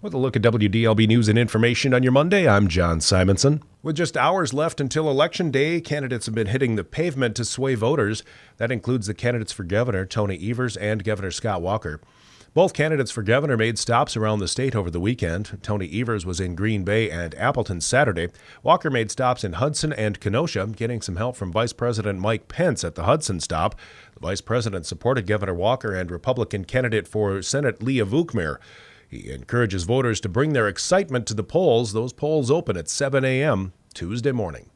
With a look at WDLB news and information on your Monday, I'm John Simonson. With just hours left until Election Day, candidates have been hitting the pavement to sway voters. That includes the candidates for governor, Tony Evers, and Governor Scott Walker. Both candidates for governor made stops around the state over the weekend. Tony Evers was in Green Bay and Appleton Saturday. Walker made stops in Hudson and Kenosha, getting some help from Vice President Mike Pence at the Hudson stop. The Vice President supported Governor Walker and Republican candidate for Senate Leah Vukmir. He encourages voters to bring their excitement to the polls. Those polls open at 7 a.m. Tuesday morning.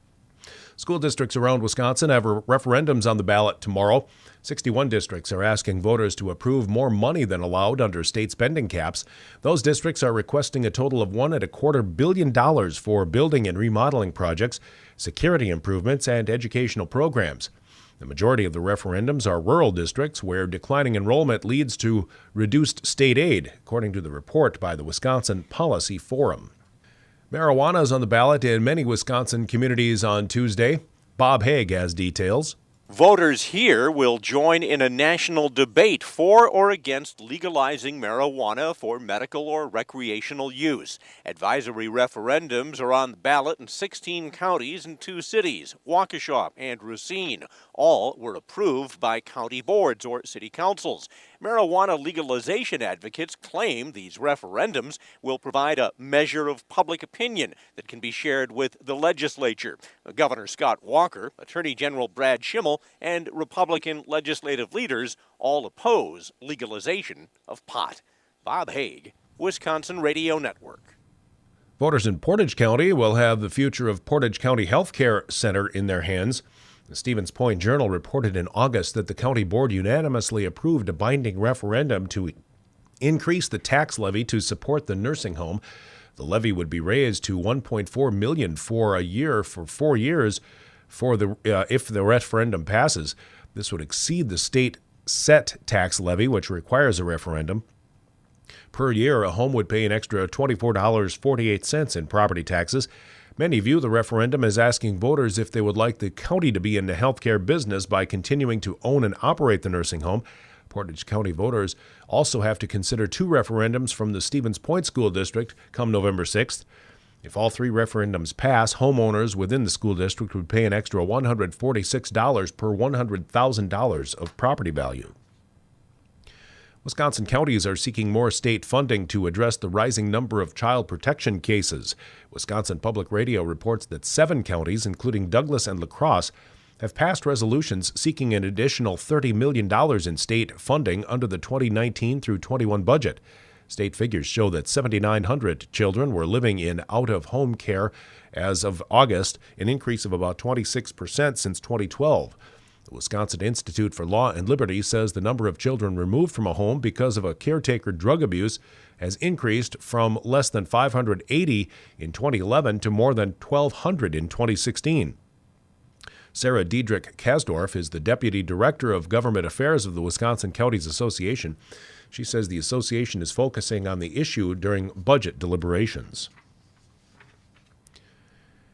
School districts around Wisconsin have referendums on the ballot tomorrow. 61 districts are asking voters to approve more money than allowed under state spending caps. Those districts are requesting a total of $1.25 billion for building and remodeling projects, security improvements, and educational programs. The majority of the referendums are rural districts where declining enrollment leads to reduced state aid, according to the report by the Wisconsin Policy Forum. Marijuana is on the ballot in many Wisconsin communities on Tuesday. Bob Haig has details. Voters here will join in a national debate for or against legalizing marijuana for medical or recreational use. Advisory referendums are on the ballot in 16 counties and 2 cities, Waukesha and Racine. All were approved by county boards or city councils. Marijuana legalization advocates claim these referendums will provide a measure of public opinion that can be shared with the legislature. Governor Scott Walker, Attorney General Brad Schimmel, and Republican legislative leaders all oppose legalization of pot. Bob Haig, Wisconsin Radio Network. Voters in Portage County will have the future of Portage County Health Care Center in their hands. The Stevens Point Journal reported in August that the county board unanimously approved a binding referendum to increase the tax levy to support the nursing home. The levy would be raised to $1.4 million for a year for 4 years if the referendum passes. This would exceed the state set tax levy, which requires a referendum. Per year, a home would pay an extra $24.48 in property taxes. Many view the referendum as asking voters if they would like the county to be in the healthcare business by continuing to own and operate the nursing home. Portage County voters also have to consider 2 referendums from the Stevens Point School District come November 6th. If all 3 referendums pass, homeowners within the school district would pay an extra $146 per $100,000 of property value. Wisconsin counties are seeking more state funding to address the rising number of child protection cases. Wisconsin Public Radio reports that 7 counties, including Douglas and La Crosse, have passed resolutions seeking an additional $30 million in state funding under the 2019 through 21 budget. State figures show that 7,900 children were living in out-of-home care as of August, an increase of about 26% since 2012. The Wisconsin Institute for Law and Liberty says the number of children removed from a home because of a caretaker drug abuse has increased from less than 580 in 2011 to more than 1,200 in 2016. Sarah Diedrich Kasdorf is the Deputy Director of Government Affairs of the Wisconsin Counties Association. She says the association is focusing on the issue during budget deliberations.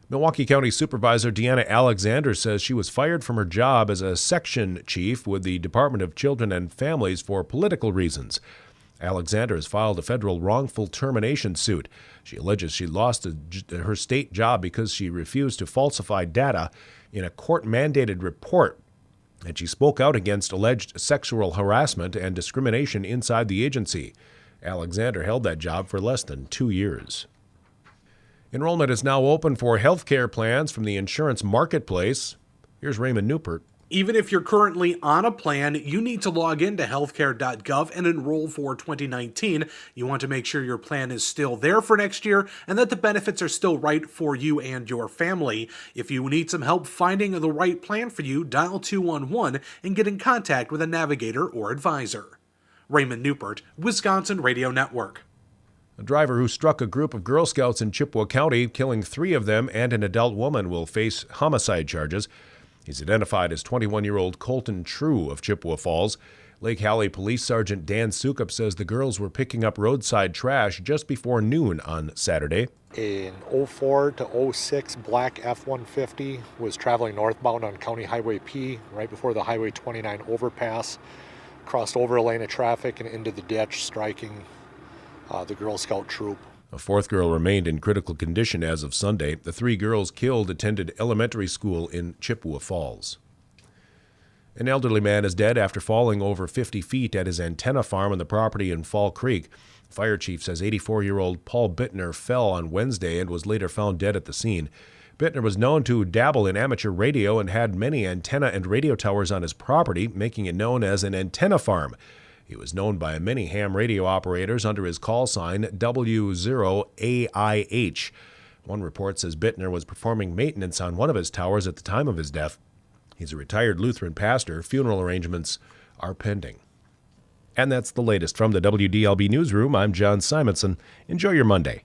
Milwaukee County Supervisor Deanna Alexander says she was fired from her job as a section chief with the Department of Children and Families for political reasons. Alexander has filed a federal wrongful termination suit. She alleges she lost her state job because she refused to falsify data in a court-mandated report, and she spoke out against alleged sexual harassment and discrimination inside the agency. Alexander held that job for less than 2 years. Enrollment is now open for health care plans from the insurance marketplace. Here's Raymond Newpert. Even if you're currently on a plan, you need to log into healthcare.gov and enroll for 2019. You want to make sure your plan is still there for next year and that the benefits are still right for you and your family. If you need some help finding the right plan for you, dial 211 and get in contact with a navigator or advisor. Raymond Newpert, Wisconsin Radio Network. A driver who struck a group of Girl Scouts in Chippewa County, killing 3 of them and an adult woman, will face homicide charges. He's identified as 21-year-old Colton True of Chippewa Falls. Lake Hallie Police Sergeant Dan Sukup says the girls were picking up roadside trash just before noon on Saturday. An 04 to 06 black F-150 was traveling northbound on County Highway P right before the Highway 29 overpass, crossed over a lane of traffic and into the ditch, striking the Girl Scout troop. A fourth girl remained in critical condition as of Sunday. The 3 girls killed attended elementary school in Chippewa Falls. An elderly man is dead after falling over 50 feet at his antenna farm on the property in Fall Creek. The fire chief says 84-year-old Paul Bittner fell on Wednesday and was later found dead at the scene. Bittner was known to dabble in amateur radio and had many antenna and radio towers on his property, making it known as an antenna farm. He was known by many ham radio operators under his call sign W0AIH. One report says Bittner was performing maintenance on one of his towers at the time of his death. He's a retired Lutheran pastor. Funeral arrangements are pending. And that's the latest from the WDLB Newsroom. I'm John Simonson. Enjoy your Monday.